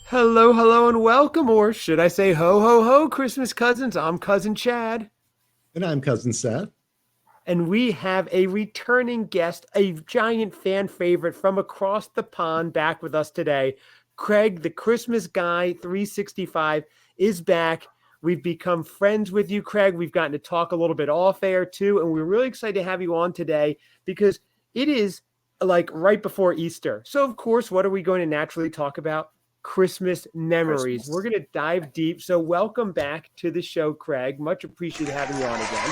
Hello, hello, and welcome, or should I say ho, ho, ho, Christmas cousins. I'm Cousin Chad, And I'm Cousin Seth. and we have a returning guest, a giant fan favorite from across the pond back with us today. Craig, the Christmas guy 365, is back. We've become friends with you, Craig. We've gotten to talk a little bit off air too, and we're really excited to have you on today because it is like right before Easter. So, of course, what are we going to naturally talk about? Christmas memories. We're Christmas. going to dive deep. So, welcome back to the show, Craig. Much appreciated having you on again.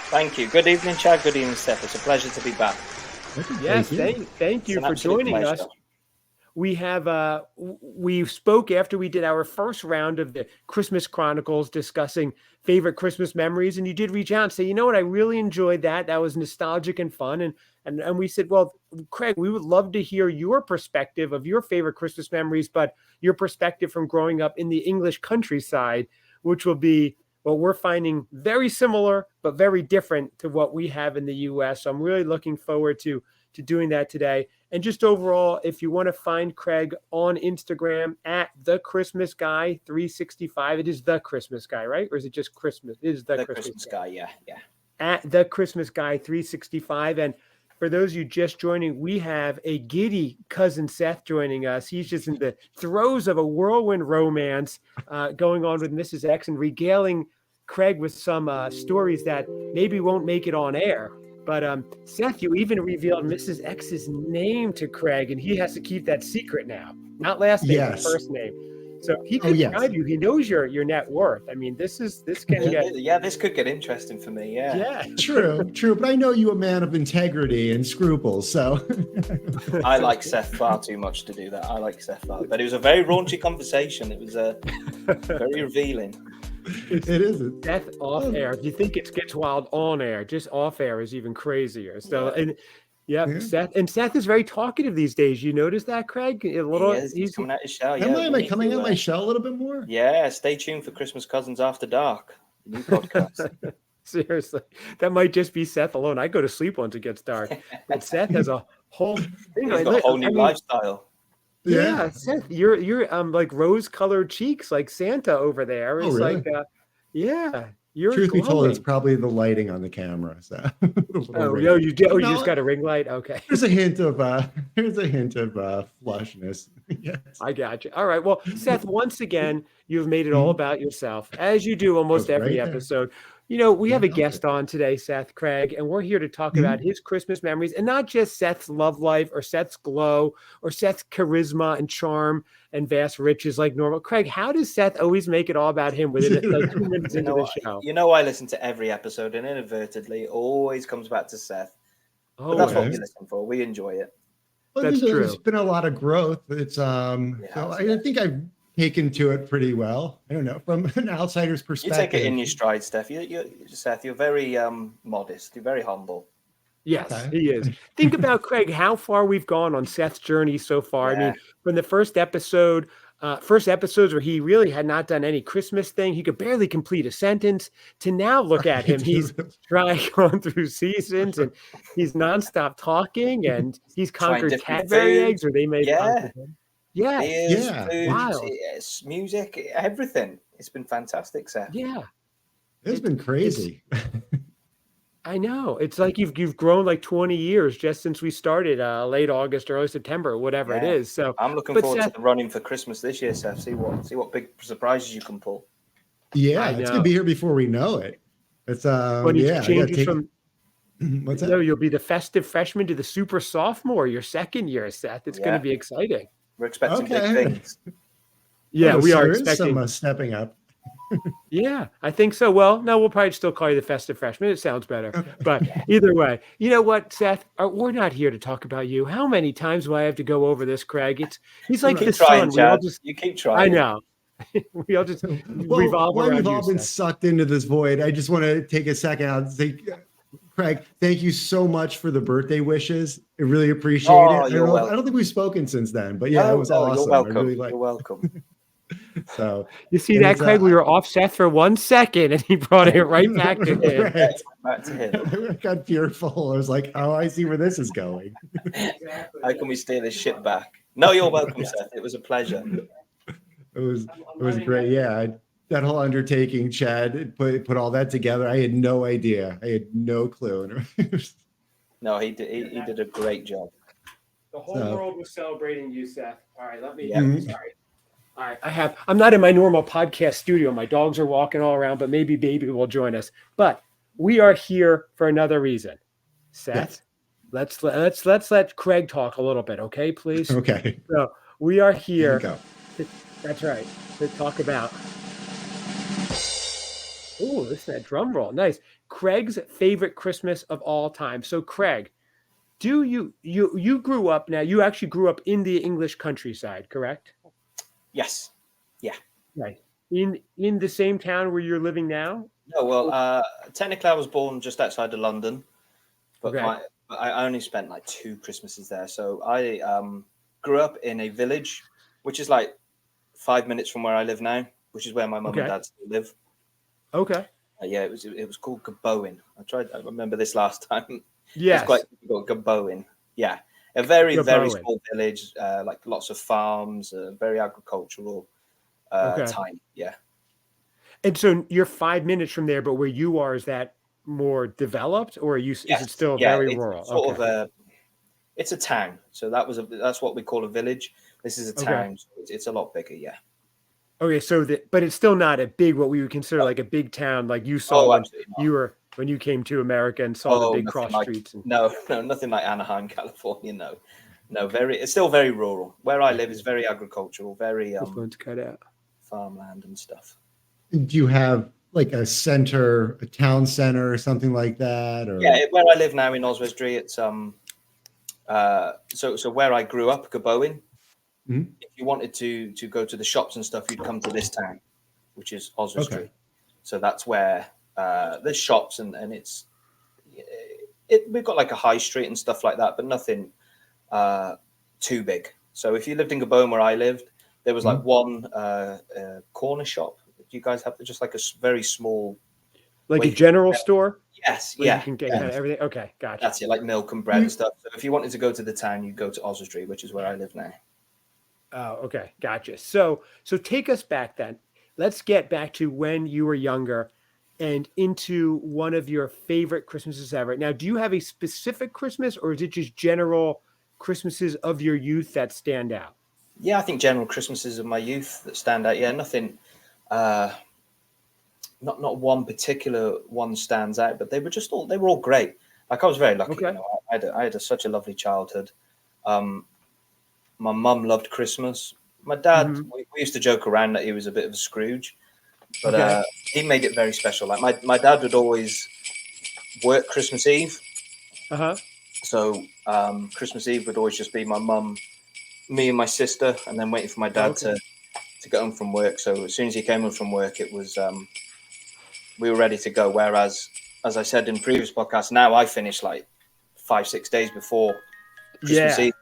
Thank you. Good evening, Chad. Good evening, Seth. It's a pleasure to be back. Yes, thank you It's an for absolute joining us. pleasure. We spoke after we did our first round of the Christmas Chronicles discussing favorite Christmas memories, and you did reach out and say, you know what, I really enjoyed that. That was nostalgic and fun. And we said, well, Craig, we would love to hear your perspective of your favorite Christmas memories, but your perspective from growing up in the English countryside, which will be what we're finding very similar, but very different to what we have in the US. So I'm really looking forward to doing that today. And just overall, if you want to find Craig on Instagram at the Christmas Guy 365, it is the Christmas Guy, right? Or is it just Christmas? It is the Christmas Guy. Yeah. At the Christmas Guy 365. And for those of you just joining, we have a giddy cousin Seth joining us. He's just in the throes of a whirlwind romance going on with Mrs. X and regaling Craig with some stories that maybe won't make it on air. But Seth, you even revealed Mrs. X's name to Craig, and he has to keep that secret now. Not last name, but first name. So he could drive you. He knows your net worth. I mean, this can get This could get interesting for me. Yeah. True. But I know you a man of integrity and scruples, so I like Seth far too much to do that. I like Seth far, but it was a very raunchy conversation. It was very revealing. it isn't. Seth off air. If you think it gets wild on air, just off air is even crazier. So Seth is very talkative these days. You notice that, Craig? He's coming out his shell. Am I coming out my shell a little bit more? Yeah, stay tuned for Christmas Cousins After Dark, the new podcast. Seriously, that might just be Seth alone. I go to sleep once it gets dark, but Seth has a whole thing. He's got a whole new lifestyle. Yeah, Seth, you're like rose-colored cheeks, like Santa over there. It's really? You're truth glowing. be told, it's probably the lighting on the camera. So you just got a ring light. Okay, there's a hint of flushness. Yes. I got you. All right. Well, Seth, once again, you've made it all about yourself, as you do almost every episode. You know, we have a guest on today, Seth Craig, and we're here to talk about his Christmas memories, and not just Seth's love life or Seth's glow or Seth's charisma and charm and vast riches like normal. Craig, how does Seth always make it all about him within like 2 minutes into the show? You know, I listen to every episode, and inadvertently, it always comes back to Seth. But that's what we listen for. We enjoy it. Well, that's true. There's been a lot of growth. It's so I think I've taken to it pretty well. I don't know, from an outsider's perspective. You take it in your stride, Steph. Seth, you're very modest. You're very humble. Yes, he is. Think about, Craig, how far we've gone on Seth's journey so far. I mean, from the first episodes where he really had not done any Christmas thing, he could barely complete a sentence, to now look at him. He's gone through seasons, and he's nonstop talking, and he's conquered Cadbury eggs, or they made him. Food, wild. Music, everything. It's been fantastic, Seth. Yeah. It's been crazy. I know. It's like you've grown like 20 years just since we started late August, early September, whatever it is. So I'm looking forward to the running for Christmas this year, Seth. See what big surprises you can pull. Yeah, it's gonna be here before we know it. It's when you change from what's that? No, you'll be the festive freshman to the super sophomore, your second year, Seth. It's gonna be exciting. We're expecting big things. Yeah, we are expecting some stepping up. Yeah, I think so. Well, no, we'll probably still call you the festive freshman. It sounds better. Okay. But either way, you know what, Seth? We're not here to talk about you. How many times do I have to go over this, Craig? He's like the sun. You keep trying. I know. We all just revolve around we've all been sucked into this void. I just want to take a second out and say, Craig, thank you so much for the birthday wishes. I really appreciate it. I don't think we've spoken since then, but yeah, it was awesome. You're welcome. You're welcome. So you see that, Craig? We were off Seth for 1 second, and he brought it right back to him. Back to him. I got fearful. I was like, "Oh, I see where this is going." How can we steer this shit back? No, you're welcome, Seth. It was a pleasure. It was great. Yeah, that whole undertaking, Chad put all that together. I had no idea. I had no clue. No, he did a great job. The whole world was celebrating you, Seth. All right, let me. Yeah. Sorry. All right, I'm not in my normal podcast studio. My dogs are walking all around, but maybe baby will join us. But we are here for another reason. Seth, yes. let's let Craig talk a little bit, okay, please? Okay. So we are here. That's right. To talk about. Oh, listen to that drum roll. Nice. Craig's favorite Christmas of all time. So, Craig, do you grew up now? You actually grew up in the English countryside, correct? Yes. Yeah. Right. In the same town where you're living now? No, well, technically I was born just outside of London, but I only spent like 2 Christmases there. So I grew up in a village, which is like 5 minutes from where I live now, which is where my mum and dad still live. Okay. Yeah, it was called Gabowen. I remember this last time. Yes. It's quite difficult. Gabowen. Yeah. A very small village, like lots of farms, very agricultural time. Yeah. And so you're 5 minutes from there, but where you are, is that more developed, or is it still very rural? Sort of it's a town. So that's what we call a village. This is a town. So it's a lot bigger. Yeah. Okay. So but it's still not a big, what we would consider like a big town, like you saw when you came to America and saw the big cross streets. No, nothing like Anaheim, California. No, it's still very rural. Where I live is very agricultural, very farmland and stuff. Do you have like a town center or something like that? Or? Yeah, where I live now in Oswestry, it's so where I grew up, Gabowen. Mm-hmm. If you wanted to go to the shops and stuff, you'd come to this town, which is Oswestry. Okay. So that's where there's shops and we've got like a high street and stuff like that, but nothing too big. So if you lived in Gabowen where I lived, there was like one corner shop. Do you guys have just like a very small, like a general store? Yes, you can get kind of everything. Okay, gotcha. That's it, like milk and bread and stuff. So if you wanted to go to the town, you'd go to Oswestry, which is where I live now. Oh, okay, gotcha. So take us back then. Let's get back to when you were younger and into one of your favorite Christmases ever. Now, do you have a specific Christmas, or is it just general Christmases of your youth that stand out? Yeah, I think general Christmases of my youth that stand out. Yeah, nothing. Not one particular one stands out, but they were all great. Like I was very lucky. Okay. I had such a lovely childhood. My mum loved Christmas. My dad, we used to joke around that he was a bit of a Scrooge, but he made it very special. Like my dad would always work Christmas Eve. So Christmas Eve would always just be my mum, me and my sister, and then waiting for my dad to get home from work. So as soon as he came home from work, it was we were ready to go. Whereas, as I said in previous podcasts, now I finish like 5-6 days before Christmas Eve.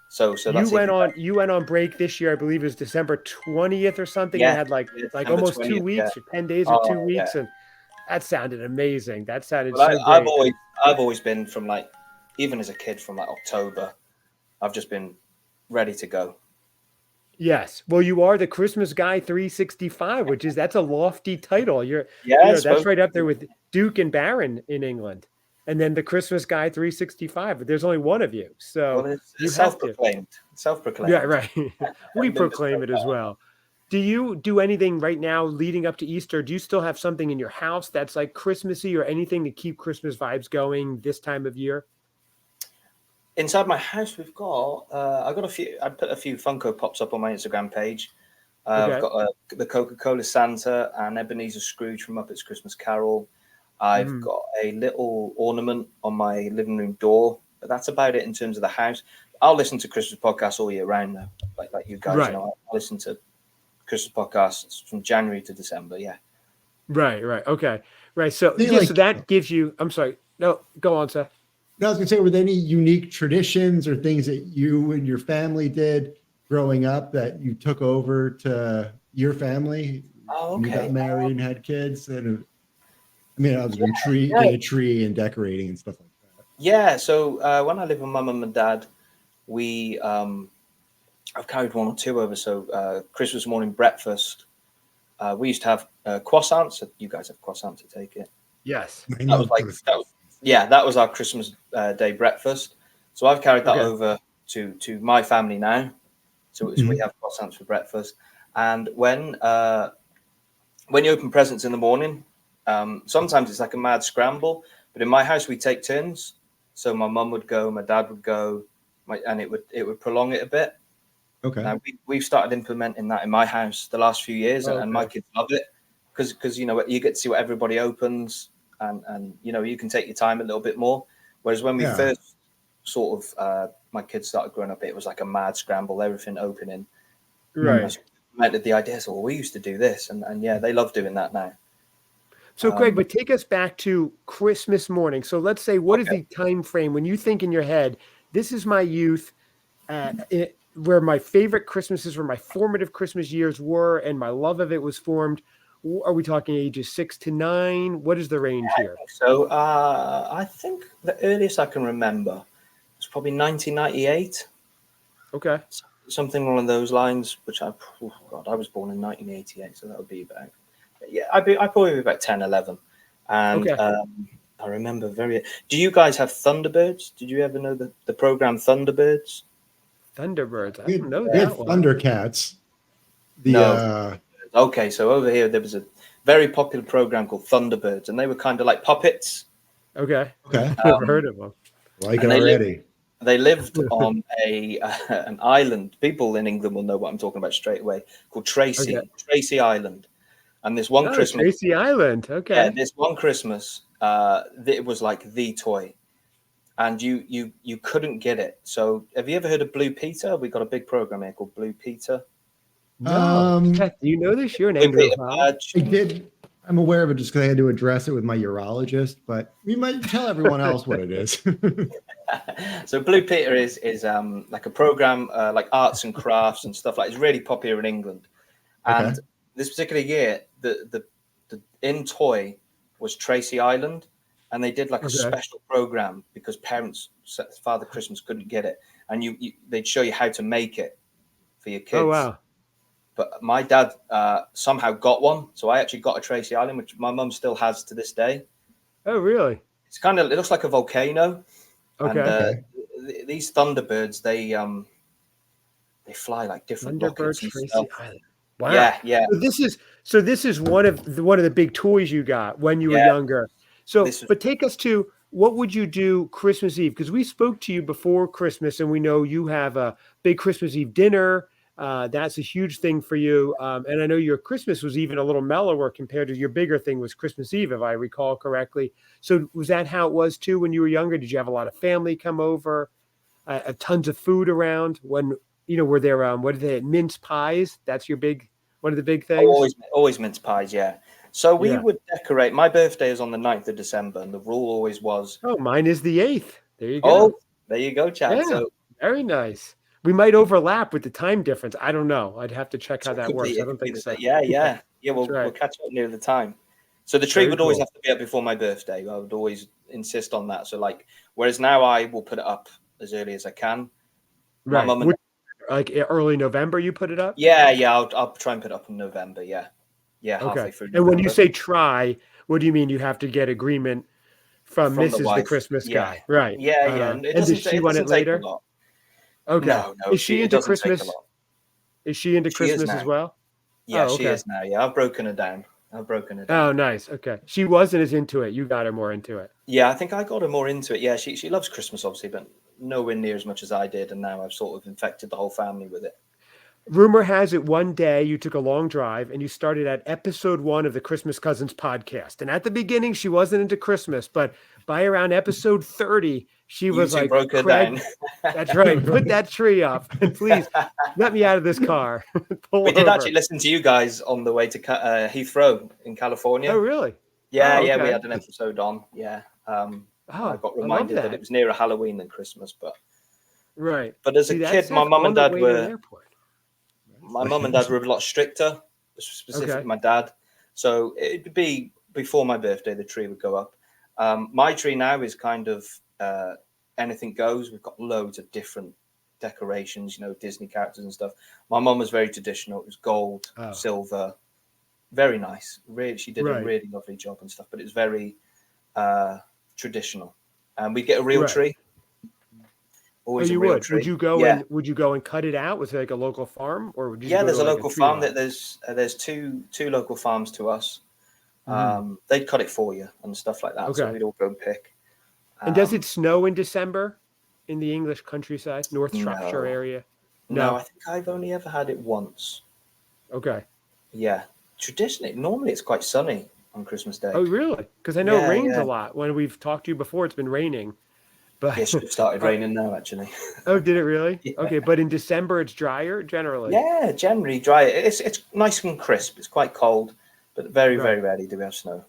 So that's you went on break this year. I believe it was December 20th or something. Yeah, you had like almost 2 weeks or 10 days or 2 weeks, and that sounded amazing. That sounded so great. I've always been from like, even as a kid, from like October, I've just been ready to go. Yes. Well, you are the Christmas guy 365, that's a lofty title. That's right up there with Duke and Baron in England. And then the Christmas guy 365, but there's only one of you. So it's self-proclaimed. Self-proclaimed. Yeah, right. We proclaim it as well. Do you do anything right now leading up to Easter? Do you still have something in your house that's like Christmassy or anything to keep Christmas vibes going this time of year? Inside my house, we've got I put a few Funko Pops up on my Instagram page. I've got the Coca-Cola Santa and Ebenezer Scrooge from Muppets Christmas Carol. I've got a little ornament on my living room door, but that's about it in terms of the house. I'll listen to Christmas podcasts all year round, though, like you guys. Right. I'll listen to Christmas podcasts from January to December. Yeah. Right. Okay. Right. So so that gives you. I'm sorry. No, go on, Seth. No, I was going to say, were there any unique traditions or things that you and your family did growing up that you took over to your family? Oh, okay. When you got married and had kids? And I was getting a tree and decorating and stuff like that. Yeah. So when I lived with my mum and dad, we I've carried one or two over. So Christmas morning breakfast, we used to have croissants. You guys have croissants, to take it. Yes. That was our Christmas Day breakfast. So I've carried that over to my family now. So we have croissants for breakfast. And when you open presents in the morning, sometimes it's like a mad scramble. But in my house, we take turns. So my mum would go, my dad would go, and it would prolong it a bit. Okay. Now we've started implementing that in my house the last few years, and my kids love it because you get to see what everybody opens, and you can take your time a little bit more. Whereas when we first sort of my kids started growing up, it was like a mad scramble, everything opening. Right. Meant the idea. So we used to do this, and they love doing that now. So Craig, but take us back to Christmas morning. So let's say, what is the time frame when you think in your head, this is my youth, where my favorite Christmases, where my formative Christmas years were, and my love of it was formed? Are we talking ages 6 to 9? What is the range here? So I think the earliest I can remember was probably 1998. Okay. Something along those lines, which I was born in 1988, so that would be about, I'd probably be about 10, 11. And I remember do you guys have Thunderbirds? Did you ever know the program Thunderbirds? Thunderbirds. I don't know we had that one. Thundercats. No. Okay, so over here there was a very popular program called Thunderbirds, and they were kind of like puppets. Okay. Never heard of them. Like it already. They lived on an island. People in England will know what I'm talking about straight away, called Tracy Island. And this one Christmas, Tracy Island. Okay. Yeah, this one Christmas, it was like the toy, and you couldn't get it. So, have you ever heard of Blue Peter? We got a big program here called Blue Peter. No. Do you know this? You're an Anglo. I did. I'm aware of it just because I had to address it with my urologist, but we might tell everyone else what it is. So Blue Peter is like a program like arts and crafts and stuff like. It's really popular in England, and this particular year, the in toy was Tracy Island, and they did like a special program because Father Christmas couldn't get it, and they'd show you how to make it for your kids. Oh wow! But my dad somehow got one, so I actually got a Tracy Island, which my mum still has to this day. Oh really? It looks like a volcano. And these Thunderbirds, they fly like different rockets and Tracy stuff. Island. Wow. Yeah. So this is one of the big toys you got when you were younger. So, but take us to, what would you do Christmas Eve? Because we spoke to you before Christmas, and we know you have a big Christmas Eve dinner. That's a huge thing for you. And I know your Christmas was even a little mellower compared to your bigger thing was Christmas Eve, if I recall correctly. So was that how it was too when you were younger? Did you have a lot of family come over, tons of food around? When, were there, what are they, mince pies? That's one of the big things? Always mince pies, yeah. So we would decorate. My birthday is on the 9th of December, and the rule always was... Oh, mine is the 8th. There you go. Oh, there you go, Chad. Yeah, so very nice. We might overlap with the time difference. I don't know. I'd have to check how that works. I don't think so. Yeah. We'll catch up near the time. So the tree would always have to be up before my birthday. I would always insist on that. So whereas now I will put it up as early as I can. Right. My mum like early November, you put it up? Yeah. I'll try and put it up in November. Yeah. Halfway through November. And when you say try, what do you mean? You have to get agreement from Mrs. the Christmas guy, right? Yeah. And does she want it later? Okay. No. Is she into Christmas? Is she into Christmas as well? Yeah, she is now. Yeah, I've broken her down. Oh, nice. Okay. She wasn't as into it. You got her more into it. Yeah, I think I got her more into it. Yeah, she loves Christmas, obviously, but nowhere near as much as I did. And now I've sort of infected the whole family with it. Rumor has it one day you took a long drive and you started at episode 1 of the Christmas Cousins podcast. And at the beginning, she wasn't into Christmas, but by around episode 30, she was like, broke her down. That's right. Put that tree up. And please let me out of this car. We did actually listen to you guys on the way to Heathrow in California. Oh, really? Yeah, we had an episode on. Yeah. I got reminded that it was nearer Halloween than Christmas, but right. But as a kid, my mum and dad were a lot stricter, specifically my dad. So it would be before my birthday, the tree would go up. My tree now is kind of anything goes. We've got loads of different decorations, Disney characters and stuff. My mum was very traditional. It was gold, silver, very nice. Really, she did a really lovely job and stuff. But it was very traditional. And we'd get a real tree. Always a real tree. Would you go and cut it out? Was it like a local farm, or would you? Yeah, there's a local farm. There's two local farms to us. They'd cut it for you and stuff like that. Okay. So we'd all go and pick. And does it snow in December in the English countryside, North Shropshire area? No, I think I've only ever had it once. Okay. Yeah. Traditionally, normally it's quite sunny on Christmas Day. Oh, really? Because I know it rains a lot. When we've talked to you before, it's been raining. But yes, it started raining now, actually. Oh, did it really? Yeah. Okay, but in December it's drier generally. Yeah, generally dry. It's nice and crisp. It's quite cold, but very rarely do we have snow.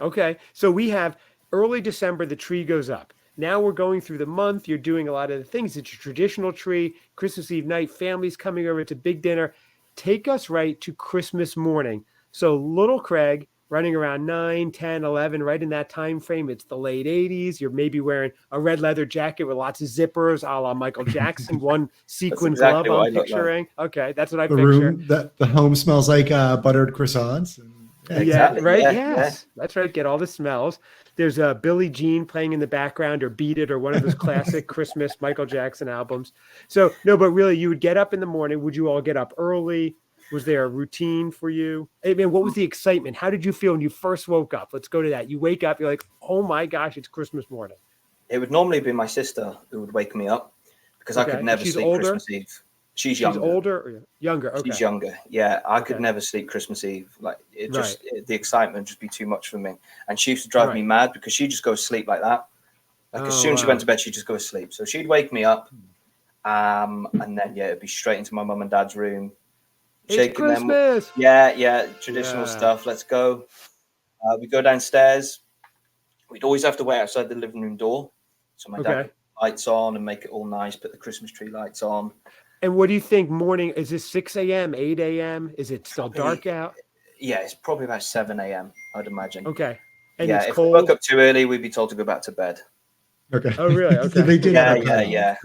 Okay, so we have early December. The tree goes up. Now we're going through the month. You're doing a lot of the things. It's your traditional tree. Christmas Eve night, families coming over. It's a big dinner. Take us right to Christmas morning. So little Craig, running around 9, 10, 11, right in that time frame. It's the late 80s. You're maybe wearing a red leather jacket with lots of zippers, a la Michael Jackson, one sequin glove I'm picturing. Like. Okay, that's what I picture. The home smells like buttered croissants. Exactly. Yeah, right? Yeah, yes. Yeah. That's right. Get all the smells. There's Billie Jean playing in the background, or Beat It, or one of those classic Christmas Michael Jackson albums. So, no, but really, you would get up in the morning. Would you all get up early? Was there a routine for you? I mean, what was the excitement? How did you feel when you first woke up? Let's go to that. You wake up, you're like, oh my gosh, it's Christmas morning. It would normally be my sister who would wake me up because I could never sleep older? Christmas Eve. She's younger. She's older or younger? Okay. She's younger. Yeah, I could never sleep Christmas Eve. Like the excitement would just be too much for me. And she used to drive me mad because she'd just go to sleep like that. Like as soon as she went to bed, she'd just go to sleep. So she'd wake me up, and then it'd be straight into my mum and dad's room. It's Christmas. Traditional stuff. Let's go. We go downstairs. We'd always have to wait outside the living room door. So my dad put the lights on and make it all nice, put the Christmas tree lights on. And what do you think morning? Is this 6 a.m., 8 a.m.? Is it still dark out? Yeah, it's probably about 7 a.m., I'd imagine. Okay. And it's cold. If we woke up too early, we'd be told to go back to bed. Okay. Oh, really? Okay. They did yeah.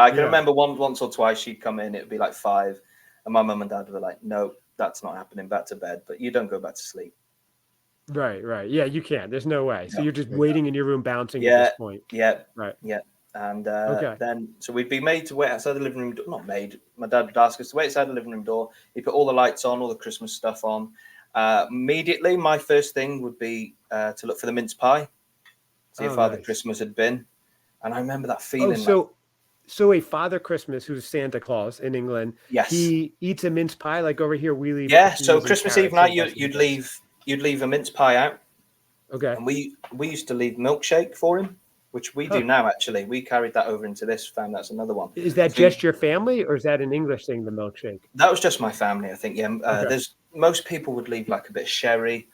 I can remember once or twice she'd come in, it'd be like 5. And my mum and dad were like, no, that's not happening, back to bed. But you don't go back to sleep. Right. Yeah, you can't. There's no way. So you're just waiting in your room, bouncing at this point. Yeah. Right. Yeah. And then, so we'd be made to wait outside the living room door. Not made. My dad would ask us to wait outside the living room door. He put all the lights on, all the Christmas stuff on. Immediately, my first thing would be to look for the mince pie, see how Father Christmas had been. And I remember that feeling. So a Father Christmas, who's Santa Claus in England, he eats a mince pie like over here. We leave. Yeah. So Christmas Eve night, you'd leave a mince pie out. Okay. And we used to leave milkshake for him, which we do now. Actually, we carried that over into this family. That's another one. Is that just your family, or is that an English thing? The milkshake. That was just my family, I think. Yeah. There's most people would leave like a bit of sherry,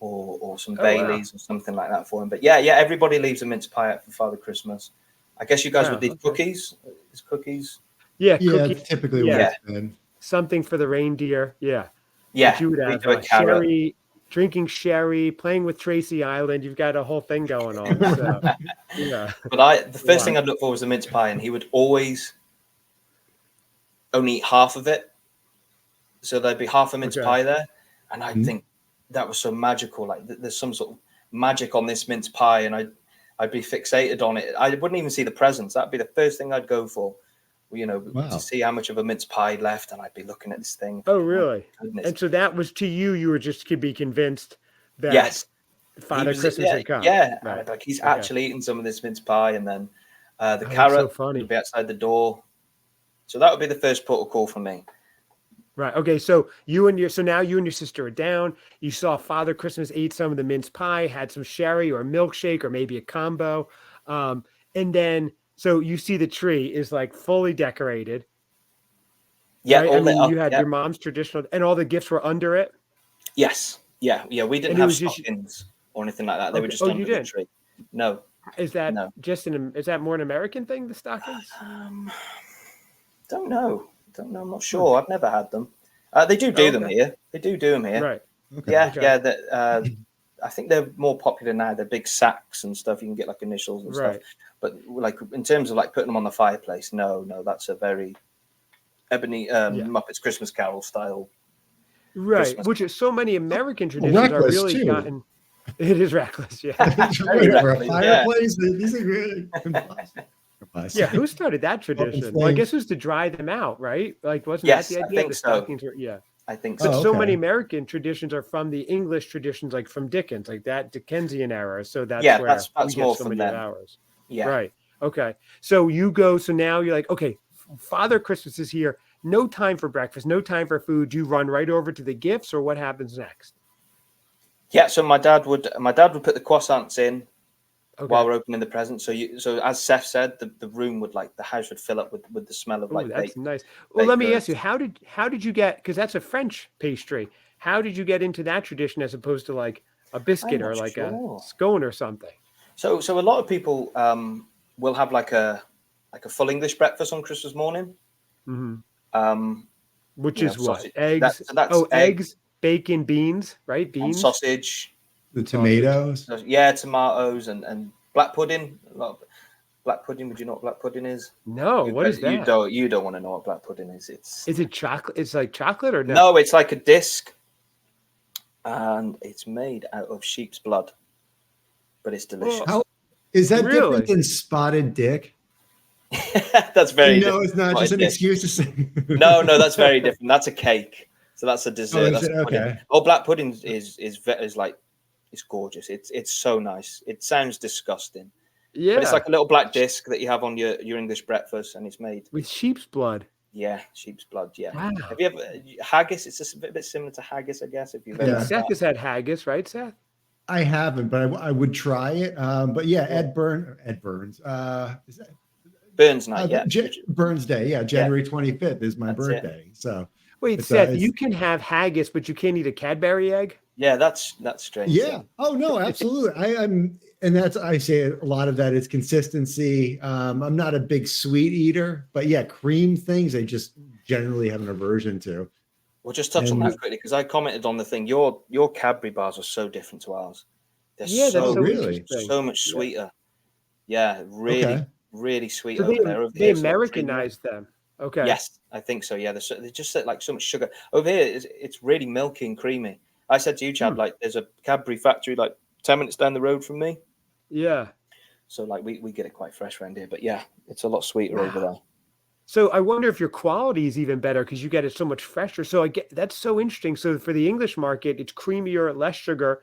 or some Baileys or something like that for him. But yeah, everybody leaves a mince pie out for Father Christmas. I guess you guys would leave cookies. Is cookies? Yeah, cookies. Typically what's been. Something for the reindeer. Yeah. Yeah. You would have sherry, drinking sherry, playing with Tracy Island. You've got a whole thing going on. So, But the first thing I'd look for was the mince pie, and he would always only eat half of it. So there'd be half a mince pie there, and I'd think that was so magical. Like there's some sort of magic on this mince pie, and I'd be fixated on it. I wouldn't even see the presents. That'd be the first thing I'd go for, to see how much of a mince pie left, and I'd be looking at this thing. Oh, really? And so that was to you. You were just could be convinced that Father Christmas had come. Yeah, right. Like he's actually eating some of this mince pie, and then the carrot would be outside the door. So that would be the first port of call for me. Right. Okay. So now you and your sister are down. You saw Father Christmas ate some of the mince pie, had some sherry or milkshake or maybe a combo. And then, so you see the tree is like fully decorated. Yeah. Right? You had your mom's traditional, and all the gifts were under it. Yes. Yeah. We didn't have stockings or anything like that. They were just under the tree. No. Is that is that more an American thing, the stockings? Don't know. I'm not sure. I've never had them. They do them here. They do them here. Right. Okay. Yeah. I think they're more popular now. They're big sacks and stuff. You can get like initials and stuff. But like in terms of like putting them on the fireplace, no, that's a very ebony Muppets Christmas Carol style. Right, Christmas. Which is so many American traditions are really too. gotten. It is reckless, yeah. For a fireplace, these are really. Yeah, who started that tradition? Well, I guess it was to dry them out, right? Like, wasn't that the idea? I think stockings so. Yeah, I think so. But so many American traditions are from the English traditions, like from Dickens, like that Dickensian era. So that's where that's we get more so from many them. hours. Yeah. Right. Okay. So you go. So now you're like, okay, Father Christmas is here. No time for breakfast. No time for food. You run right over to the gifts, or what happens next? Yeah. So my dad would put the croissants in. Okay. While we're opening the presents, so as Seth said, the room would the house would fill up with the smell of that's nice. Well, let me ask you, how did you get, because that's a French pastry, how did you get into that tradition as opposed to like a biscuit or like a scone or something? So a lot of people will have like a full English breakfast on Christmas morning. Mm-hmm. Which is what? Sausage. Eggs. Eggs, bacon, beans, right? Beans, and sausage. The tomatoes, tomatoes and black pudding. A lot of black pudding. Would you know what black pudding is? No, what is that? You don't want to know what black pudding is. Is it chocolate? It's like chocolate or no? No, it's like a disc, and it's made out of sheep's blood, but it's delicious. How is that different than spotted dick? That's very. No, it's not just an excuse to say. No, that's very different. That's a cake. So that's a dessert. Okay. Black pudding is like. It's gorgeous. It's so nice. It sounds disgusting. Yeah. But it's like a little black disc that you have on your English breakfast, and it's made with sheep's blood. Yeah, sheep's blood. Yeah. Wow. Have you ever haggis? It's just a bit similar to haggis, I guess. If you've ever Seth has had haggis, right, Seth? I haven't, but I would try it. But yeah, Ed Burns. Is that Burns night? Yeah. Burns Day. Yeah, January 25th is my birthday. So wait, Seth, you can have haggis, but you can't eat a Cadbury egg. Yeah, that's strange. Yeah. Oh no, absolutely. I say a lot of that is consistency. I'm not a big sweet eater, but yeah, cream things I just generally have an aversion to. We'll just touch on that quickly because I commented on the thing. Your Cadbury bars are so different to ours. They're so much sweeter. Yeah, really sweet so over there. They Americanized them. Okay. Yes, I think so. Yeah, they just like so much sugar over here. It's really milky and creamy. I said to you, Chad, like there's a Cadbury factory like 10 minutes down the road from me. Yeah. So like we get it quite fresh around here, but yeah, it's a lot sweeter over there. So I wonder if your quality is even better because you get it so much fresher. So that's so interesting. So for the English market, it's creamier, less sugar,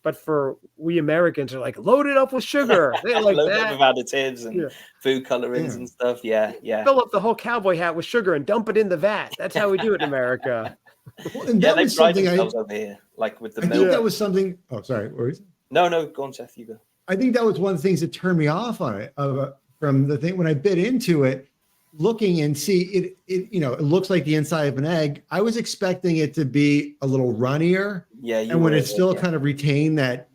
but for we Americans are like loaded up with sugar. They like loaded that. up with additives and food colorings and stuff. Yeah. Fill up the whole cowboy hat with sugar and dump it in the vat. That's how we do it in America. Well, and they pride themselves over here, like with the milk. I think that was something. Oh, sorry. No, go on, Seth. You go. I think that was one of the things that turned me off on it. From the thing when I bit into it, looking and see it looks like the inside of an egg. I was expecting it to be a little runnier. Yeah, and when it still kind of retained that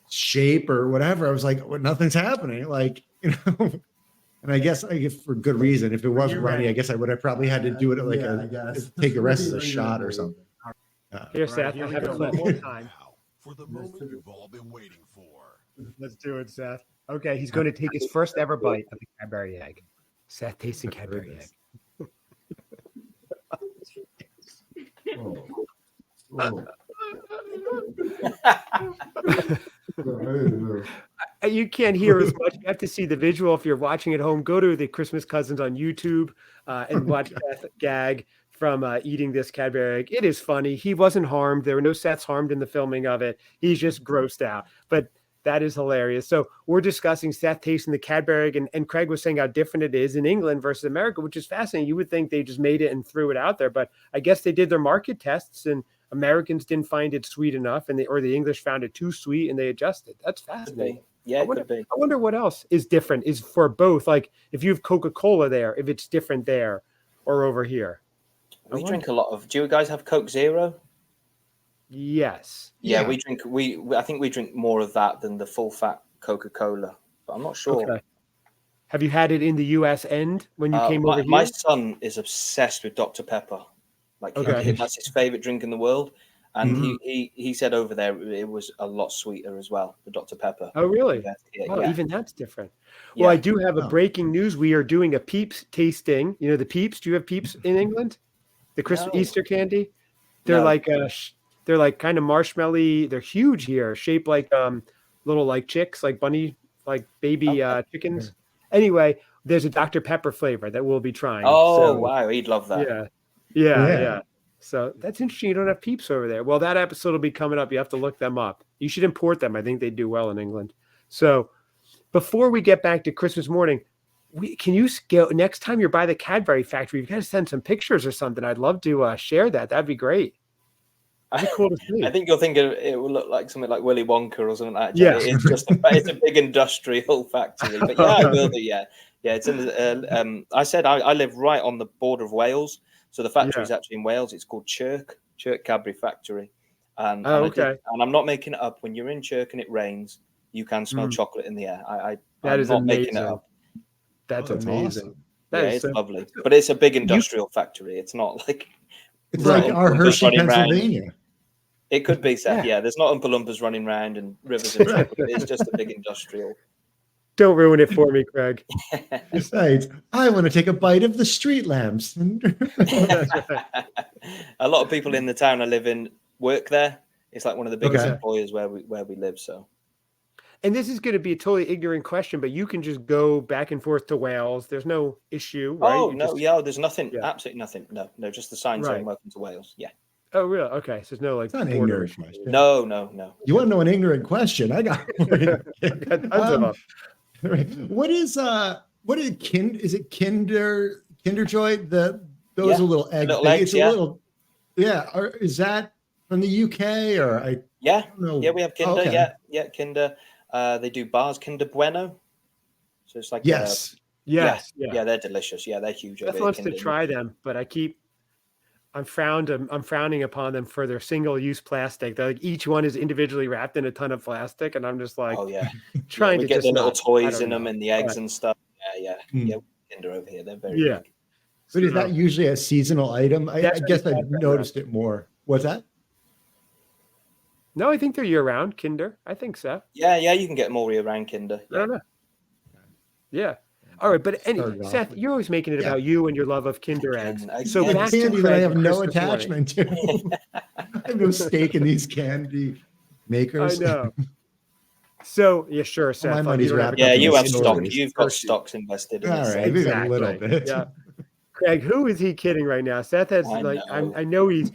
shape or whatever, I was like, well, nothing's happening. Like And I guess for good reason. If it was runny, I guess I would have probably had to do it take the rest as a shot or something. Here, Seth, I have it one more time. For the moment you've all been waiting for. Let's do it, Seth. Okay, he's going to take his first ever bite of the Cadbury egg. Seth tasting Cadbury egg. You can't hear as much. You have to see the visual. If you're watching at home, go to the Christmas Cousins on YouTube and watch Seth gag from eating this Cadbury egg. It is funny. He wasn't harmed. There were no Seths harmed in the filming of it. He's just grossed out. But that is hilarious. So we're discussing Seth tasting the Cadbury egg, and Craig was saying how different it is in England versus America, which is fascinating. You would think they just made it and threw it out there, but I guess they did their market tests and Americans didn't find it sweet enough, or the English found it too sweet and they adjusted. That's fascinating. Yeah, I wonder what else is different is for both. Like if you have Coca-Cola there, if it's different there or over here. We drink a lot of. Do you guys have Coke Zero? Yes. Yeah, we drink. I think we drink more of that than the full fat Coca-Cola, but I'm not sure. Okay. Have you had it in the U.S. end when you came over here? My son is obsessed with Dr. Pepper. Like that's his favorite drink in the world. And he said over there it was a lot sweeter as well, the Dr. Pepper. Oh, really? Oh, Yeah. even that's different. Well, Yeah. I do have a breaking news. We are doing a Peeps tasting. You know the Peeps? Do you have Peeps in England? The Christmas No. Easter candy? They're No. like they're like kind of marshmallowy. They're huge here, shaped like little like chicks, like bunny, like baby chickens. Anyway, there's a Dr. Pepper flavor that we'll be trying. Oh, wow, he'd love that. Yeah. So that's interesting. You don't have Peeps over there. Well, that episode will be coming up. You have to look them up. You should import them. I think they do well in England. So before we get back to Christmas morning, can you go next time you're by the Cadbury factory? You got to send some pictures or something. I'd love to share that. That'd be great. That'd be cool to see. I think you're thinking it will look like something like Willy Wonka or something like that. Yeah, It's just it's a big industrial factory. But yeah, I will do. Yeah. It's in the. I said I live right on the border of Wales. So the factory is actually in Wales. It's called Chirk Cadbury Factory. And I'm not making it up. When you're in Chirk and it rains, you can smell chocolate in the air. I'm not making it up. That's amazing. Awesome. It's lovely. But it's a big industrial factory. It's not like... It's like our Hershey, Pennsylvania. Round. It could be, Seth. Yeah, there's not Oompa Loompas running around and rivers and chocolate. It's just a big industrial... Don't ruin it for me, Craig. Besides, I want to take a bite of the street lamps. A lot of people in the town I live in work there. It's like one of the biggest employers where we live. So, and this is going to be a totally ignorant question, but you can just go back and forth to Wales. There's no issue, right? Oh, no, there's nothing, absolutely nothing. No, just the sign saying welcome to Wales. Yeah. Oh, really? Okay, so there's no like border question. No. You want to know an ignorant question? I got tons of them. What is is it Kinder Joy? Those are little egg little things. Eggs, it's a little is that from the UK or I don't know. Yeah, we have Kinder. Yeah, Kinder. They do bars, Kinder Bueno. So it's like yes. They're delicious. Yeah, they're huge. Beth wants to try them, but I'm frowning upon them for their single-use plastic. They're like each one is individually wrapped in a ton of plastic, and I'm just like, trying to get just the little toys in them and the eggs and stuff. Yeah. Kinder over here, they're very big. But is that usually a seasonal item? I guess I've noticed it more. What's that? No, I think they're year-round Kinder. I think so. Yeah, you can get more year-round Kinder. I don't know. Yeah. All right, but anyway, Seth, you're always making it about you and your love of Kinder eggs. So back to candy that I have no attachment to. I have no stake in these candy makers. I know. So sure, Seth. My money's wrapped. Yeah, you have stock. You've got stocks invested in this. All right, maybe a little bit. Yeah. Craig, who is he kidding right now? Seth has I know he's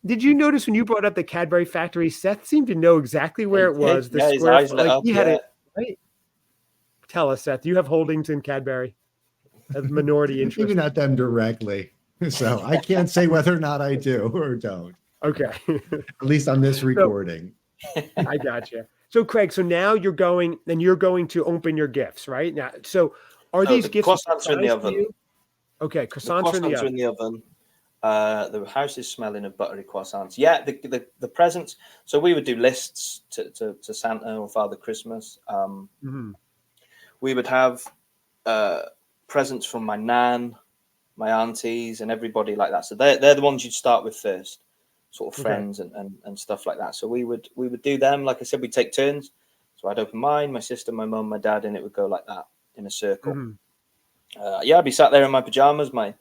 did you notice when you brought up the Cadbury factory, Seth seemed to know exactly where it was. The square, his eyes lit up, he had it right. Tell us, Seth, you have holdings in Cadbury, a minority interest. Maybe not them directly. So I can't say whether or not I do or don't. Okay. At least on this recording. I got you. So Craig, now you're going to open your gifts, right? Now, so are these gifts croissants are in the oven? Okay, croissants are in the oven. The house is smelling of buttery croissants. Yeah, the presents. So we would do lists to Santa or Father Christmas. We would have presents from my nan, my aunties, and everybody like that. So they're the ones you'd start with first, sort of friends and stuff like that. So we would do them. Like I said, we'd take turns. So I'd open mine, my sister, my mum, my dad, and it would go like that in a circle. I'd be sat there in my pajamas, my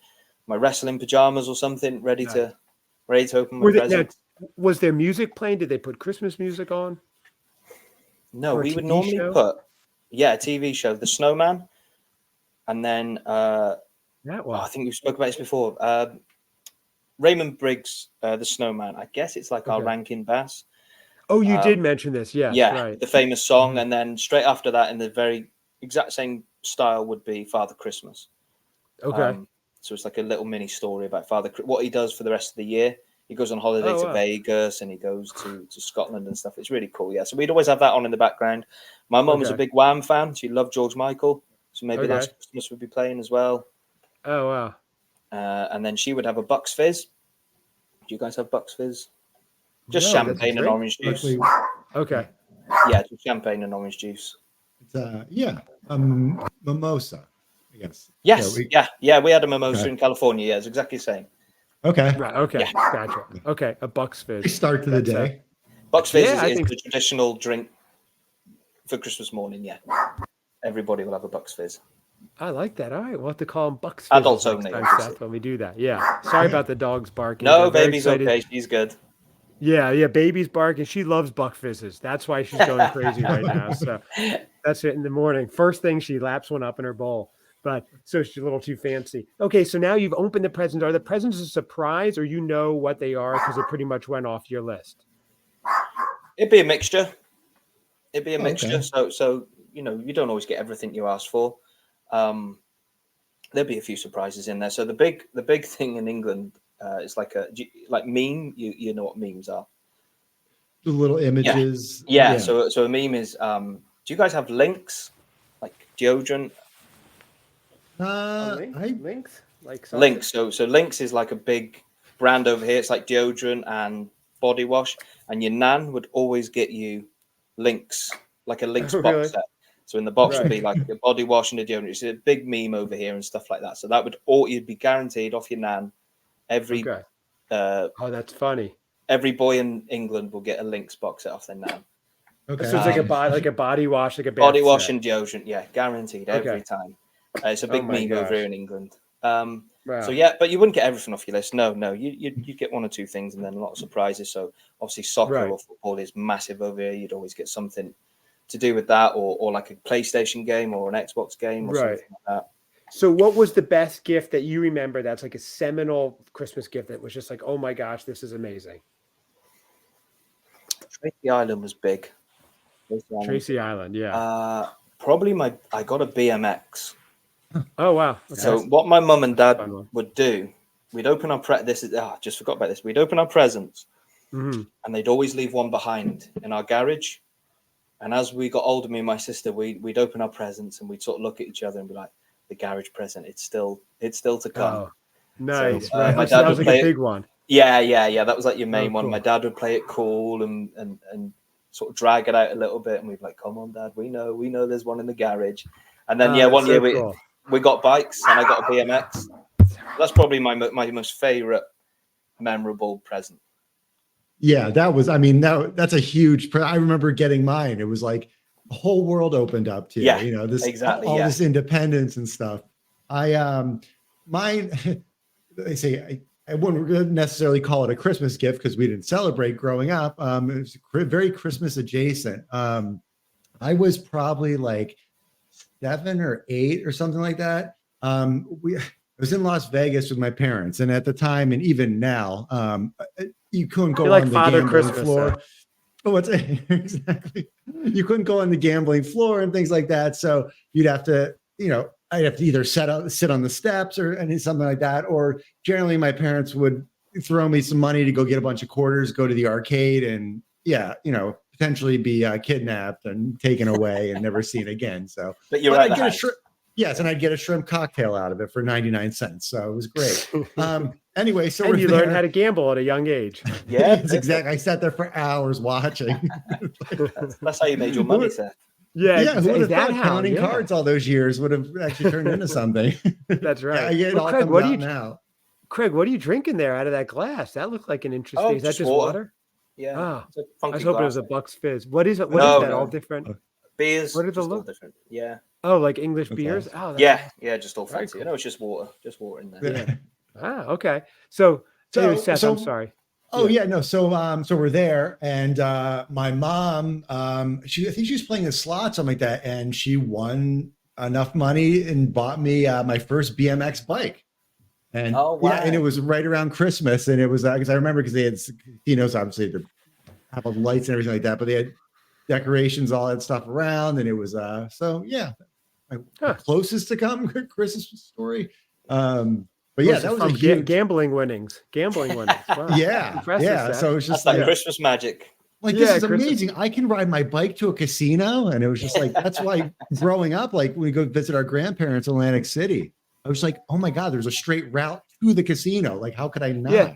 wrestling pajamas or something, ready to open my presents. Was there music playing? Did they put Christmas music on? No, we would normally put a TV show, The Snowman, and then I think we spoke about this before. Raymond Briggs, The Snowman. I guess it's like our Rankin Bass. Oh, you did mention this, right. The famous song, and then straight after that, in the very exact same style, would be Father Christmas. Okay. So it's like a little mini story about what he does for the rest of the year. He goes on holiday to Vegas and he goes to Scotland and stuff. It's really cool. Yeah. So we'd always have that on in the background. My mum was a big Wham fan. She loved George Michael. So maybe Last Christmas would be playing as well. Oh, wow. And then she would have a Bucks Fizz. Do you guys have Bucks Fizz? Just champagne and orange juice. Okay. Yeah, just champagne and orange juice. It's mimosa, I guess. Yes. We had a mimosa in California. Yeah, it's exactly the same. Okay. Right. Okay. Yeah. Gotcha. Okay. A Bucks Fizz. Start to the That's, day. Bucks Fizz Yeah, I is think the traditional drink for Christmas morning. Yeah, everybody will have a Bucks Fizz. I like that. All right. We'll have to call them Bucks Fizz Adults next only, time, obviously. Seth, when we do that. Yeah. Sorry about the dogs barking. No, They're very baby's excited. okay. She's good. Yeah. Yeah. Baby's barking. She loves Buck Fizzes. That's why she's going crazy right now. So that's it in the morning. First thing, she laps one up in her bowl. But so she's a little too fancy. Okay. So now you've opened the presents. Are the presents a surprise or you know what they are because it pretty much went off your list? It'd be a mixture. It'd be a mixture. Okay. So you know, you don't always get everything you ask for. There'll be a few surprises in there. So the big thing in England is like meme. You know what memes are? The little images. Yeah. So a meme is. Do you guys have links, like deodorant? Links? Like something? Links. So Links is like a big brand over here. It's like deodorant and body wash, and your nan would always get you Links, like a Links box Really? set. So in the box would be like a body wash and a deodorant. It's a big meme over here and stuff like that. So that would you'd be guaranteed off your nan. Every Oh, that's funny. every boy in England will get a Links box set off their nan. Okay. So it's like a body wash, like a bath Body wash set. and deodorant, yeah, guaranteed every time. It's a big my meme gosh. over here in England. Wow. So yeah, but you wouldn't get everything off your list. No, you get one or two things and then a lot of surprises. So obviously soccer or football is massive over here. You'd always get something to do with that, or like a PlayStation game or an Xbox game or something like that. So what was the best gift that you remember that's like a seminal Christmas gift that was just like, oh my gosh, this is amazing? Tracy Island was big. Tracy Island, yeah. Probably I got a BMX. Oh wow. Okay. So what my mum and dad Fun one. would do, we'd open our just forgot about this. We'd open our presents, and they'd always leave one behind in our garage. And as we got older, me and my sister, we'd open our presents and we'd sort of look at each other and be like, the garage present, it's still to come. Oh, nice. So, Right. my That dad was would like a play big one. Yeah. That was like your main one. Cool. My dad would play it cool and sort of drag it out a little bit, and we'd be like, come on, Dad, we know there's one in the garage. And then one year we got bikes and I got a BMX. That's probably my most favorite memorable present. Yeah, that's a huge. I remember getting mine. It was like the whole world opened up to you. Yeah, you know, this exactly, all this independence and stuff. Mine. They say I wouldn't necessarily call it a Christmas gift because we didn't celebrate growing up. It was very Christmas adjacent. I was probably like 7 or 8 or something like that. I was in Las Vegas with my parents, and at the time, and even now, you couldn't go on the gambling floor. Oh, what's exactly? You couldn't go on the gambling floor and things like that. So you'd have to, I'd have to either sit on the steps or something like that. Or generally, my parents would throw me some money to go get a bunch of quarters, go to the arcade, and potentially be kidnapped and taken away and never seen again. So, but you're right. Yes, and I'd get a shrimp cocktail out of it for 99 cents. So it was great. Anyway, so and you learned how to gamble at a young age. Yeah, exactly. I sat there for hours watching. That's how you made your money, Seth. Yeah. Who would have thought counting cards all those years would have actually turned into something? That's right. Craig, what are you drinking there out of that glass? That looked like an interesting. Is that just water? Yeah. Oh, I was hoping it was a Bucks Fizz. What is it? What is that? All different beers. What are the look different? Yeah. Oh, like English beers? Oh, yeah, just all fancy. Cool. It's just water in there. Yeah. Okay. So Seth, I'm sorry. Oh yeah, no. So we're there, and my mom, I think she was playing the slots, something like that, and she won enough money and bought me my first BMX bike. And and it was right around Christmas, and it was because I remember because they had obviously to have lights and everything like that, but they had decorations, all that stuff around, and it was my closest to come Christmas story. But yeah, that was a huge gambling winnings. Wow. Yeah. Seth. So it was just that's like Christmas magic. Like, this is amazing. I can ride my bike to a casino. And it was just like, that's why growing up, like we go visit our grandparents in Atlantic City. I was like, oh my God, there's a straight route to the casino. Like, how could I not? Yeah.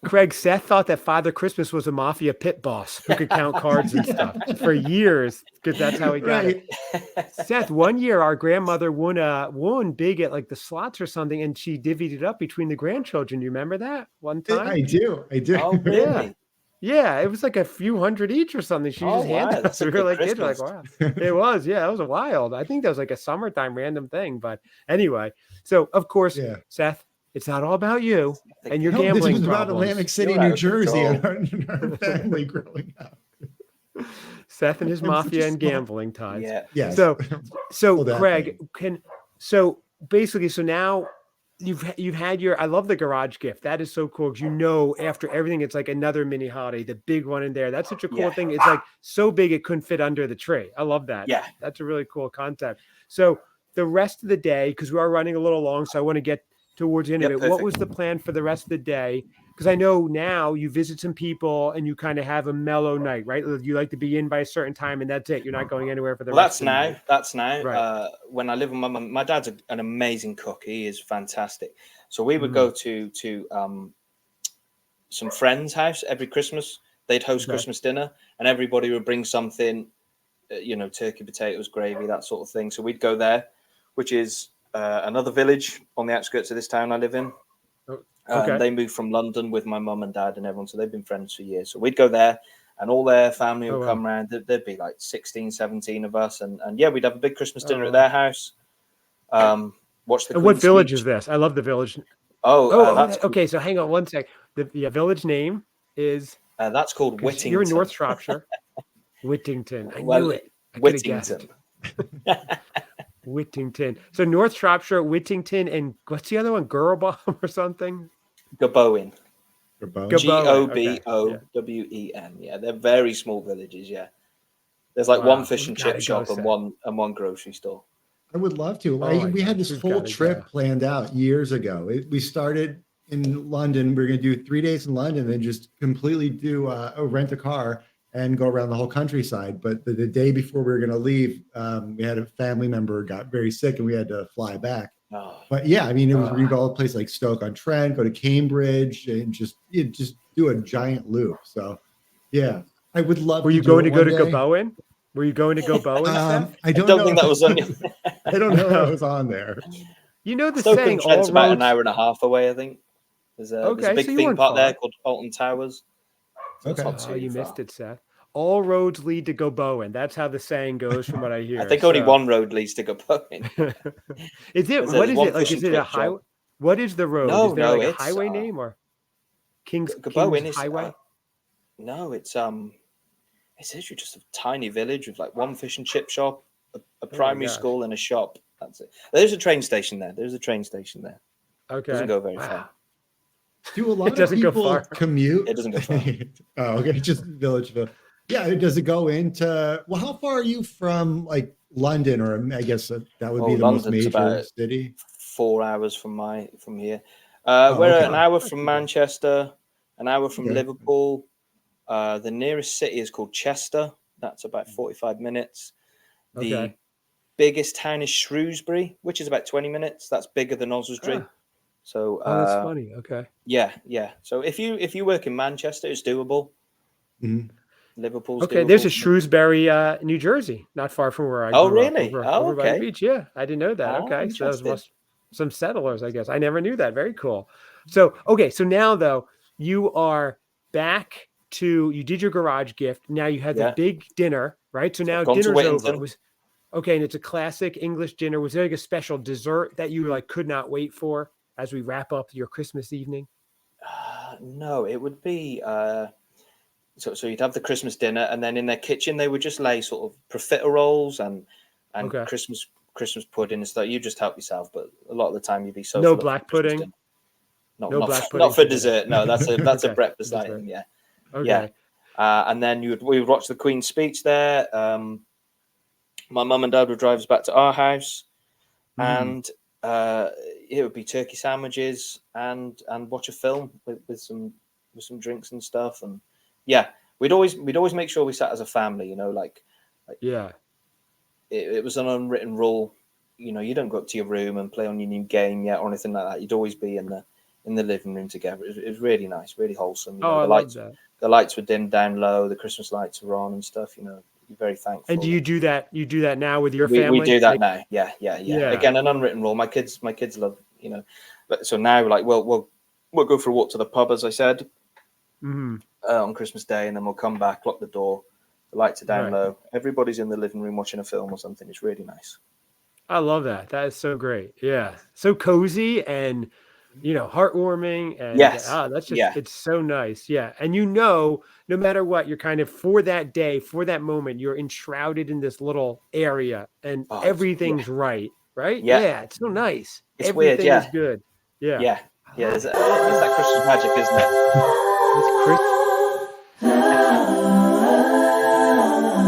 Craig, Seth thought that Father Christmas was a mafia pit boss who could count cards and stuff for years because that's how he got it. Seth, one year our grandmother won big at like the slots or something, and she divvied it up between the grandchildren. You remember that one time? I do. Oh, really? Yeah, it was like a few hundred each or something. She just handed us. That's a We were good like, kids, like, Christmas. wow. It was, yeah, it was wild. I think that was like a summertime random thing. But anyway, so of course, Yeah. Seth, it's not all about you and your No, this gambling was about problems. Atlantic City, You're out New of Jersey, and control. our family growing up. Seth and his I'm such a mafia and smart- gambling ties. Yeah. Yes. So Well, that Craig, thing. so basically, so now you've had your, I love the garage gift. That is so cool because you know after everything, it's like another mini holiday, the big one in there. That's such a cool Yeah. thing. It's like so big it couldn't fit under the tree. I love that. Yeah. That's a really cool concept. So the rest of the day, because we are running a little long, so I want to get towards the end of it. What perfect. was the plan for the rest of the day? Because I know now you visit some people and you kind of have a mellow night, right? You like to be in by a certain time and that's it. You're not going anywhere for the Well, rest of the night. that's now. Right. When I live with my mum, my dad's an amazing cook. He is fantastic. So we would go to some friends' house every Christmas. They'd host Christmas dinner, and everybody would bring something, turkey, potatoes, gravy, that sort of thing. So we'd go there, which is another village on the outskirts of this town I live in. Okay. They moved from London with my mum and dad and everyone, so they've been friends for years. So we'd go there, and all their family would come around. There'd be like 16, 17 of us, and yeah, we'd have a big Christmas dinner at their house. Watch the And what Queen's village speech. is this? I love the village. That's okay. So hang on one sec. The village name is that's called Whittington. You're in North Shropshire. Whittington. I knew it. I could have guessed. Whittington. Whittington. So North Shropshire, Whittington, and what's the other one? Girlbaum or something? Gabowen. Gabowen. Gowowen. Yeah, they're very small villages. Yeah, there's like one fish and chip shop and one grocery store. I would love to. We had this full trip planned out years ago. We started in London. We are going to do 3 days in London and just completely do rent a car and go around the whole countryside. But the day before we were going to leave, we had a family member got very sick and we had to fly back. Oh. But yeah, I mean, we'd go to a place like Stoke-on-Trent, go to Cambridge, and just do a giant loop. So yeah, I would love. Were you going to go to Gabowen? Were you going to Gabowen? I don't know. Think that was on. I don't know if that was on there. You know the saying. Stoke-on-Trent's about an hour and a half away, I think. There's a big theme park there called Alton Towers. So okay. You missed it, Seth. All roads lead to Gabowen. That's how the saying goes from what I hear. I think only one road leads to Gabowen. Is it? What is it? Like, is it a highway? What is the road? No, is there like a highway name or King's Highway? No, it's literally just a tiny village with like one fish and chip shop, a primary school, and a shop. That's it. There's a train station there. Okay. Doesn't go very far. Do a lot of people commute? It doesn't go far. Oh, okay. Just village. Yeah. Does it go into? Well, how far are you from like London, or I guess that would be the London's most major about city? 4 hours from here. We're an hour from Manchester, an hour from Liverpool. The nearest city is called Chester. That's about 45 minutes. The biggest town is Shrewsbury, which is about 20 minutes. That's bigger than Oswestry. So that's funny. Okay. Yeah. So if you work in Manchester, it's doable. Mm-hmm. Liverpool's okay. doable. There's a Shrewsbury, New Jersey, not far from where I grew up. Oh, really? Over by the beach. Yeah, I didn't know that. Okay, so those must some settlers, I guess. I never knew that. Very cool. So so now though you are back to you did your garage gift. Now you had the big dinner, right? So now dinner's over. It was and it's a classic English dinner. Was there like a special dessert that you like could not wait for as we wrap up your Christmas evening? No, it would be so you'd have the Christmas dinner, and then in their kitchen they would just lay sort of profiteroles and Christmas pudding and stuff. You just help yourself, but a lot of the time you'd be so no black pudding. Not for dessert. No, that's a breakfast item. Yeah. Okay. Yeah. And then we would watch the Queen's speech there. My mum and dad would drive us back to our house, and it would be turkey sandwiches and watch a film with some drinks and stuff. And yeah, we'd always make sure we sat as a family. It was an unwritten rule. You don't go up to your room and play on your new game yet or anything like that. You'd always be in in the living room together. It was really nice, really wholesome. I love that. The lights were dimmed down low. The Christmas lights were on and stuff. You're very thankful. And do you do that? You do that now with your we, family? We do that now. Yeah. Again, an unwritten rule. My kids love, but so now like we'll go for a walk to the pub, as I said, on Christmas Day, and then we'll come back, lock the door, the lights are down low. Everybody's in the living room watching a film or something. It's really nice. I love that. That is so great. Yeah. So cozy and, heartwarming. And that's just, it's so nice. Yeah. And no matter what, you're kind of for that day, for that moment, you're enshrouded in this little area and everything's right. Yeah. It's so nice. It's Everything weird. Yeah. is good. Yeah. Yeah. Yeah. It's that Christmas magic, isn't it?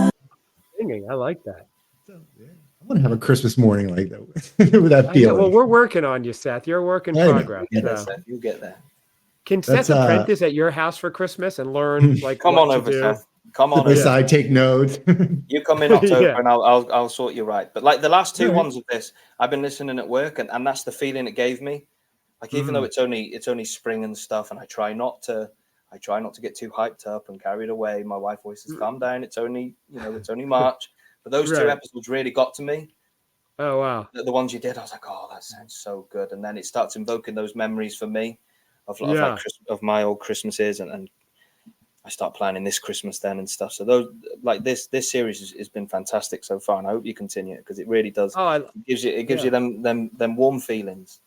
It's singing. I like that. I want to have a Christmas morning like that with that feeling. Well, we're working on you, Seth. You're a work in progress. Seth. You'll get there. Can Seth apprentice at your house for Christmas and learn come on over, Seth. Come on over. I take notes. You come in October and I'll sort you right. But like the last two ones of this, I've been listening at work and that's the feeling it gave me. Like even though it's only spring and stuff, and I try not to get too hyped up and carried away. My wife always says, "Calm down. It's only March." But those two episodes really got to me. Oh, wow. The ones you did, I was like, oh, that sounds so good. And then it starts invoking those memories for me of my old Christmases. And I start planning this Christmas then and stuff. So those like this series has been fantastic so far. And I hope you continue it because it really does. It gives you them warm feelings.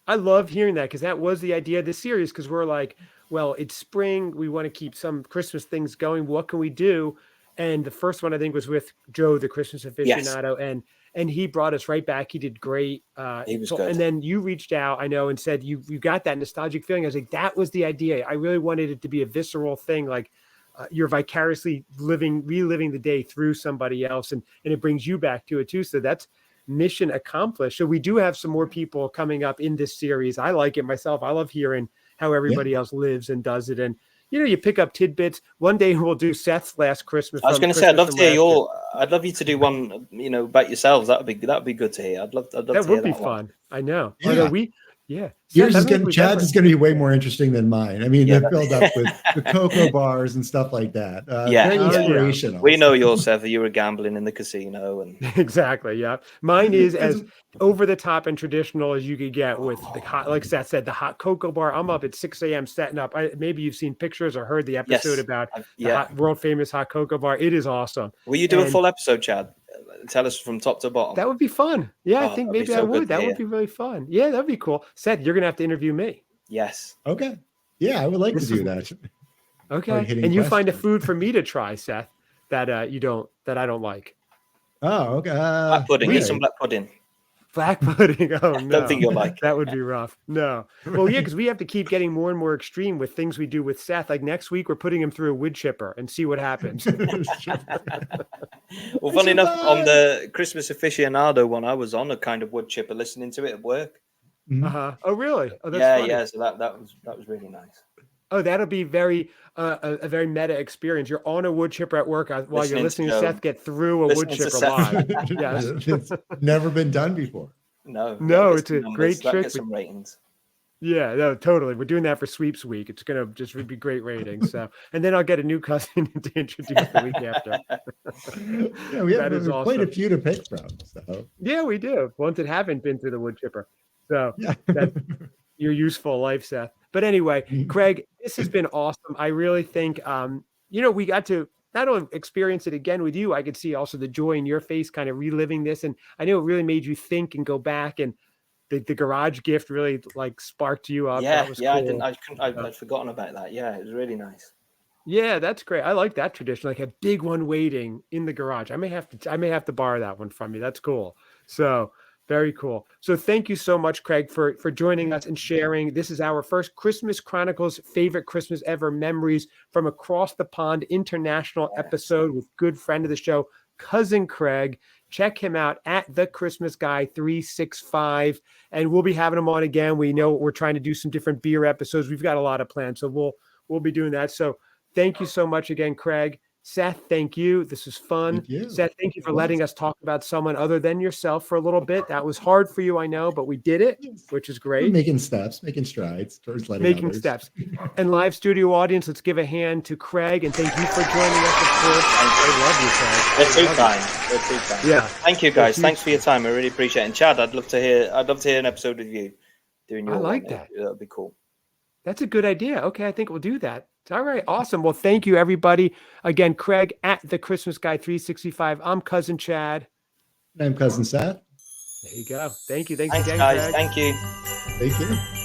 I love hearing that because that was the idea of this series because we're like, well, it's spring. We want to keep some Christmas things going. What can we do? And the first one I think was with Joe, the Christmas aficionado, and he brought us right back. He did great. He was good. And then you reached out, I know, and said you got that nostalgic feeling. I was like, that was the idea. I really wanted it to be a visceral thing, like you're vicariously reliving the day through somebody else, and it brings you back to it too. So that's mission accomplished. So we do have some more people coming up in this series. I like it myself. I love hearing how everybody else lives and does it, and you pick up tidbits. One day we'll do Seth's last Christmas. I was going to say, I'd love to hear I'd love you to do one, about yourselves. That'd be good to hear. I'd love to hear that would be fun. I know. Yeah. Yours is Chad's is going to be way more interesting than mine. I mean, they're filled up with the cocoa bars and stuff like that. Very inspirational. We know yours, Seth. You were gambling in the casino, and exactly. Yeah, mine is as over the top and traditional as you could get with the hot, like Seth said, the hot cocoa bar. I'm up at 6 a.m. setting up. Maybe you've seen pictures or heard the episode about the world famous hot cocoa bar. It is awesome. Will you do a full episode, Chad? Tell us from top to bottom. That would be fun. Yeah, I think maybe I would. That would be really fun. Yeah, that'd be cool. Seth, you're gonna have to interview me. Yes. Okay. Yeah, I would like to do that. Okay. And you find a food for me to try, Seth, that I don't like. Oh, okay. Black pudding. Eat some black pudding. Black pudding. Oh, no. I don't think you'll like that. Would be rough. No. Well, yeah, because we have to keep getting more and more extreme with things we do with Seth. Like next week, we're putting him through a wood chipper and see what happens. Well, funny enough, on the Christmas aficionado one, I was on a kind of wood chipper listening to it at work. Oh, really? Oh, that's funny. Yeah. So that was really nice. Oh, that'll be very a very meta experience. You're on a wood chipper at work while you're listening to Seth get through a wood chipper live. Yes. It's never been done before. No, it's a great trick. Get some ratings. Yeah, no, totally. We're doing that for Sweeps Week. It's gonna just be great ratings. So, and then I'll get a new cousin to introduce the week after. Yeah, we have quite a few to pick from. So yeah, we do. Ones that haven't been through the wood chipper. So that's your useful life, Seth. But anyway, Craig, this has been awesome. I really think, we got to not only experience it again with you, I could see also the joy in your face kind of reliving this. And I know it really made you think and go back, and the garage gift really like sparked you up. Yeah, that was cool. I'd forgotten about that. Yeah, it was really nice. Yeah, that's great. I like that tradition, like a big one waiting in the garage. I may have to borrow that one from you. That's cool. So very cool. So thank you so much, Craig, for joining us and sharing. This is our first Christmas Chronicles favorite Christmas ever memories from across the pond international episode with good friend of the show, Cousin Craig. Check him out at the Christmas Guy 365, and we'll be having him on again. We know we're trying to do some different beer episodes. We've got a lot of plans, so we'll be doing that. So thank you so much again, Craig. Seth, thank you. This was fun. Thank you. Seth, thank you for letting us talk about someone other than yourself for a little bit. That was hard for you, I know, but we did it, which is We're great. making steps, making strides towards letting Making others. steps. And live studio audience, let's give a hand to Craig, and thank you for joining us, of course. I love you, Craig. They're too kind. They're too kind. Yeah. Thank you, guys. Thanks for your time. I really appreciate it. And Chad, I'd love to hear an episode of you doing your. I like one. that. That'd be cool. That's a good idea. Okay, I think we'll do that. All right, awesome. Well, thank you, everybody. Again, Craig at the Christmas Guy 365. I'm Cousin Chad. I'm Cousin Seth. There you go. Thank you. Thanks Thanks, again, guys. Craig. Thank you. Thank you.